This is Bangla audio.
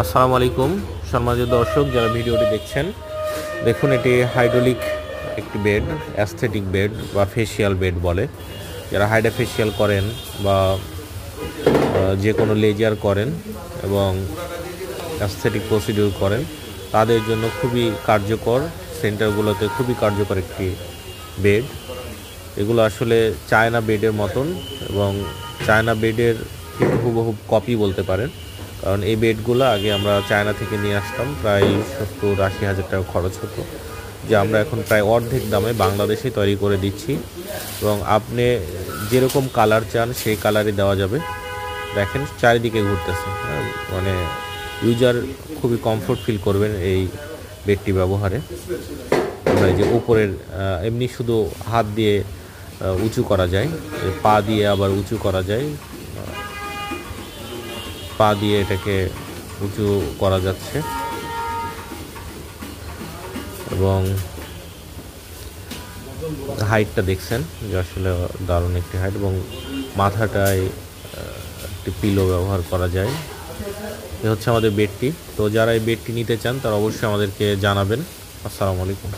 আসসালামু আলাইকুম সম্মানিত দর্শক যারা ভিডিওটি দেখছেন, দেখুন এটি হাইড্রোলিক একটি বেড, অ্যাস্থেটিক বেড বা ফেসিয়াল বেড বলে। যারা হাইড্রা ফেসিয়াল করেন বা যে কোনো লেজার করেন এবং অ্যাস্থেটিক প্রসিডিউর করেন, তাদের জন্য খুবই কার্যকর, সেন্টারগুলোতে খুবই কার্যকর একটি বেড। এগুলো আসলে চায়না বেডের মতন এবং চায়না বেডের কিন্তু হুবহু কপি বলতে পারেন। কারণ এই বেডগুলো আগে আমরা চায়না থেকে নিয়ে আসতাম, প্রায় 70-80 হাজার টাকা খরচ হতো, যে আমরা এখন প্রায় অর্ধেক দামে বাংলাদেশে তৈরি করে দিচ্ছি এবং আপনি যেরকম কালার চান সেই কালারই দেওয়া যাবে। দেখেন চারিদিকে ঘুরতেছে, হ্যাঁ, মানে ইউজার খুবই কমফোর্ট ফিল করবেন এই বেডটি ব্যবহারে। আমরা এই যে উপরের এমনি শুধু হাত দিয়ে উঁচু করা যায়, পা দিয়ে আবার উঁচু করা যায়, পা দিয়ে এটাকে উঁচু করা যাচ্ছে এবং হাইটটা দেখছেন যে আসলে দারুণ একটি হাইট এবং মাথাটায় একটি পিলো ব্যবহার করা যায়। এ হচ্ছে আমাদের বেডটি। তো যারা এই বেডটি নিতে চান তারা অবশ্যই আমাদেরকে জানাবেন। আসসালামু আলাইকুম।